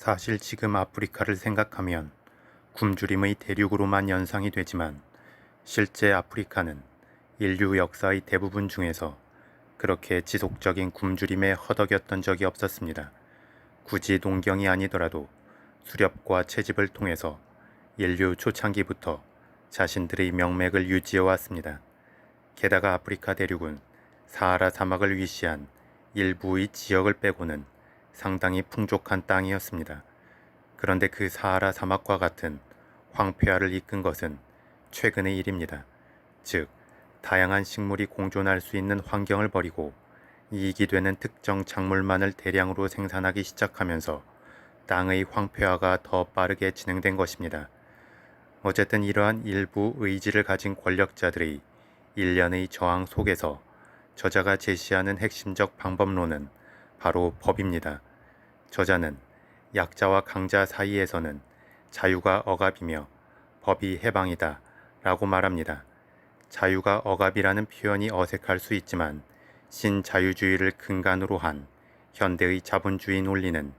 사실 지금 아프리카를 생각하면 굶주림의 대륙으로만 연상이 되지만 실제 아프리카는 인류 역사의 대부분 중에서 그렇게 지속적인 굶주림에 허덕였던 적이 없었습니다. 굳이 농경이 아니더라도 수렵과 채집을 통해서 인류 초창기부터 자신들의 명맥을 유지해 왔습니다. 게다가 아프리카 대륙은 사하라 사막을 위시한 일부의 지역을 빼고는 상당히 풍족한 땅이었습니다. 그런데 그 사하라 사막과 같은 황폐화를 이끈 것은 최근의 일입니다. 즉, 다양한 식물이 공존할 수 있는 환경을 버리고 이익이 되는 특정 작물만을 대량으로 생산하기 시작하면서 땅의 황폐화가 더 빠르게 진행된 것입니다. 어쨌든 이러한 일부 의지를 가진 권력자들의 일련의 저항 속에서 저자가 제시하는 핵심적 방법론은 바로 법입니다. 저자는 약자와 강자 사이에서는 자유가 억압이며 법이 해방이다 라고 말합니다. 자유가 억압이라는 표현이 어색할 수 있지만 신자유주의를 근간으로 한 현대의 자본주의 논리는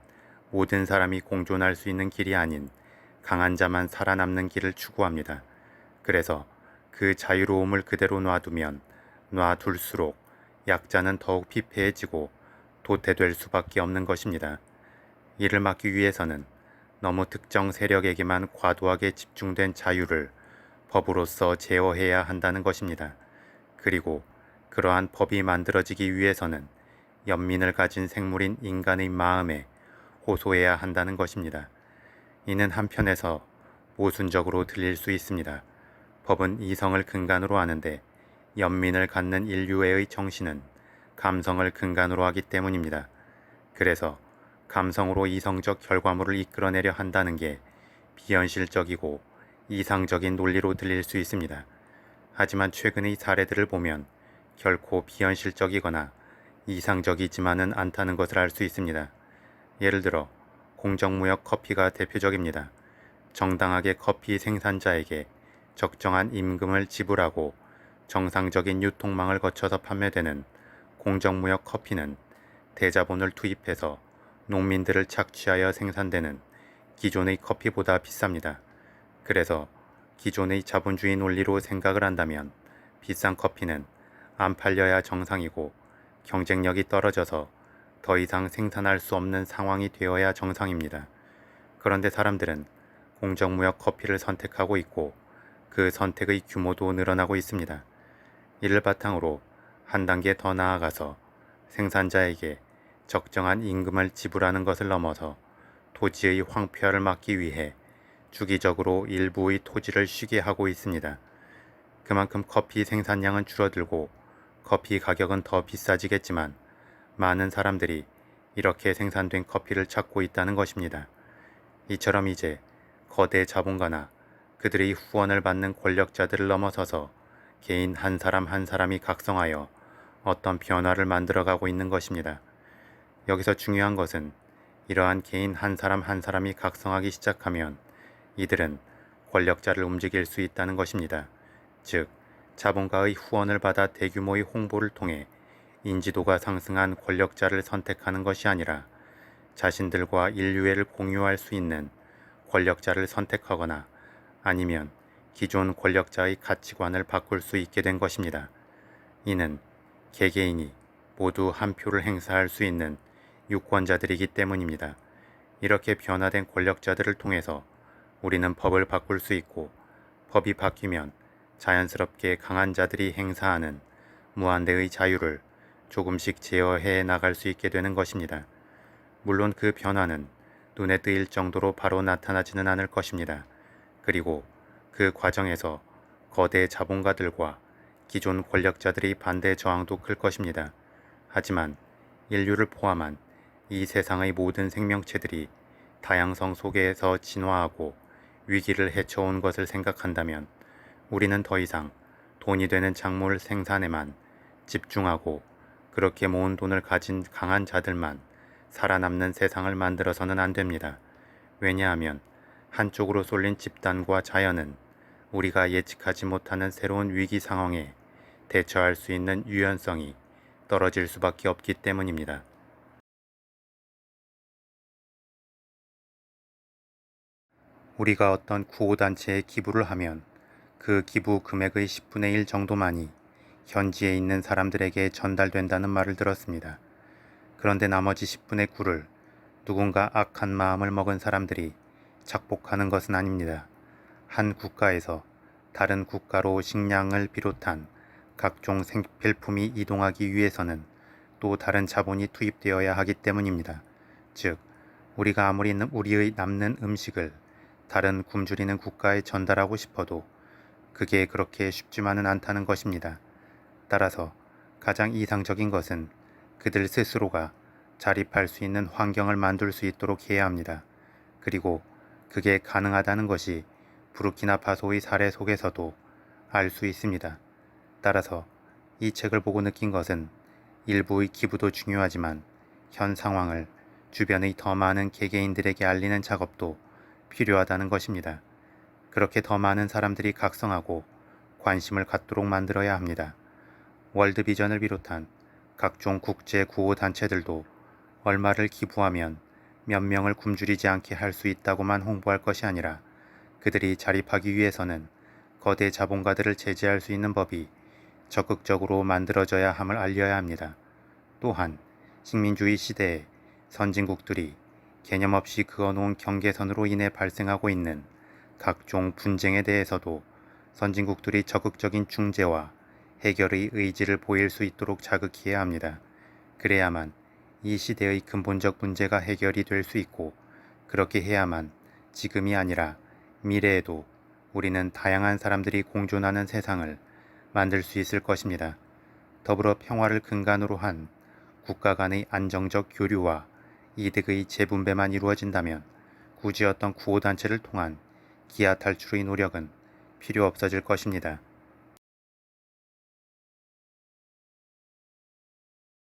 모든 사람이 공존할 수 있는 길이 아닌 강한 자만 살아남는 길을 추구합니다. 그래서 그 자유로움을 그대로 놔두면 놔둘수록 약자는 더욱 피폐해지고 도태될 수밖에 없는 것입니다. 이를 막기 위해서는 너무 특정 세력에게만 과도하게 집중된 자유를 법으로서 제어해야 한다는 것입니다. 그리고 그러한 법이 만들어지기 위해서는 연민을 가진 생물인 인간의 마음에 호소해야 한다는 것입니다. 이는 한편에서 모순적으로 들릴 수 있습니다. 법은 이성을 근간으로 하는데 연민을 갖는 인류애의 정신은 감성을 근간으로 하기 때문입니다. 그래서 감성으로 이성적 결과물을 이끌어내려 한다는 게 비현실적이고 이상적인 논리로 들릴 수 있습니다. 하지만 최근의 사례들을 보면 결코 비현실적이거나 이상적이지만은 않다는 것을 알 수 있습니다. 예를 들어 공정무역 커피가 대표적입니다. 정당하게 커피 생산자에게 적정한 임금을 지불하고 정상적인 유통망을 거쳐서 판매되는 공정무역 커피는 대자본을 투입해서 농민들을 착취하여 생산되는 기존의 커피보다 비쌉니다. 그래서 기존의 자본주의 논리로 생각을 한다면 비싼 커피는 안 팔려야 정상이고 경쟁력이 떨어져서 더 이상 생산할 수 없는 상황이 되어야 정상입니다. 그런데 사람들은 공정무역 커피를 선택하고 있고 그 선택의 규모도 늘어나고 있습니다. 이를 바탕으로 한 단계 더 나아가서 생산자에게 적정한 임금을 지불하는 것을 넘어서 토지의 황폐화를 막기 위해 주기적으로 일부의 토지를 쉬게 하고 있습니다. 그만큼 커피 생산량은 줄어들고 커피 가격은 더 비싸지겠지만 많은 사람들이 이렇게 생산된 커피를 찾고 있다는 것입니다. 이처럼 이제 거대 자본가나 그들의 후원을 받는 권력자들을 넘어서서 개인 한 사람 한 사람이 각성하여 어떤 변화를 만들어가고 있는 것입니다. 여기서 중요한 것은 이러한 개인 한 사람 한 사람이 각성하기 시작하면 이들은 권력자를 움직일 수 있다는 것입니다. 즉, 자본가의 후원을 받아 대규모의 홍보를 통해 인지도가 상승한 권력자를 선택하는 것이 아니라 자신들과 인류애를 공유할 수 있는 권력자를 선택하거나 아니면 기존 권력자의 가치관을 바꿀 수 있게 된 것입니다. 이는 개개인이 모두 한 표를 행사할 수 있는 유권자들이기 때문입니다. 이렇게 변화된 권력자들을 통해서 우리는 법을 바꿀 수 있고 법이 바뀌면 자연스럽게 강한 자들이 행사하는 무한대의 자유를 조금씩 제어해 나갈 수 있게 되는 것입니다. 물론 그 변화는 눈에 띄일 정도로 바로 나타나지는 않을 것입니다. 그리고 그 과정에서 거대 자본가들과 기존 권력자들의 반대 저항도 클 것입니다. 하지만 인류를 포함한 이 세상의 모든 생명체들이 다양성 속에서 진화하고 위기를 헤쳐온 것을 생각한다면 우리는 더 이상 돈이 되는 작물 생산에만 집중하고 그렇게 모은 돈을 가진 강한 자들만 살아남는 세상을 만들어서는 안 됩니다. 왜냐하면 한쪽으로 쏠린 집단과 자연은 우리가 예측하지 못하는 새로운 위기 상황에 대처할 수 있는 유연성이 떨어질 수밖에 없기 때문입니다. 우리가 어떤 구호단체에 기부를 하면 그 기부 금액의 10분의 1 정도만이 현지에 있는 사람들에게 전달된다는 말을 들었습니다. 그런데 나머지 10분의 9를 누군가 악한 마음을 먹은 사람들이 착복하는 것은 아닙니다. 한 국가에서 다른 국가로 식량을 비롯한 각종 생필품이 이동하기 위해서는 또 다른 자본이 투입되어야 하기 때문입니다. 즉, 우리가 아무리 우리의 남는 음식을 다른 굶주리는 국가에 전달하고 싶어도 그게 그렇게 쉽지만은 않다는 것입니다. 따라서 가장 이상적인 것은 그들 스스로가 자립할 수 있는 환경을 만들 수 있도록 해야 합니다. 그리고 그게 가능하다는 것이 부르키나파소의 사례 속에서도 알 수 있습니다. 따라서 이 책을 보고 느낀 것은 일부의 기부도 중요하지만 현 상황을 주변의 더 많은 개개인들에게 알리는 작업도 필요하다는 것입니다. 그렇게 더 많은 사람들이 각성하고 관심을 갖도록 만들어야 합니다. 월드비전을 비롯한 각종 국제 구호단체들도 얼마를 기부하면 몇 명을 굶주리지 않게 할 수 있다고만 홍보할 것이 아니라 그들이 자립하기 위해서는 거대 자본가들을 제재할 수 있는 법이 적극적으로 만들어져야 함을 알려야 합니다. 또한 식민주의 시대에 선진국들이 개념 없이 그어놓은 경계선으로 인해 발생하고 있는 각종 분쟁에 대해서도 선진국들이 적극적인 중재와 해결의 의지를 보일 수 있도록 자극해야 합니다. 그래야만 이 시대의 근본적 문제가 해결이 될 수 있고, 그렇게 해야만 지금이 아니라 미래에도 우리는 다양한 사람들이 공존하는 세상을 만들 수 있을 것입니다. 더불어 평화를 근간으로 한 국가 간의 안정적 교류와 이득의 재분배만 이루어진다면 굳이 어떤 구호단체를 통한 기아 탈출의 노력은 필요 없어질 것입니다.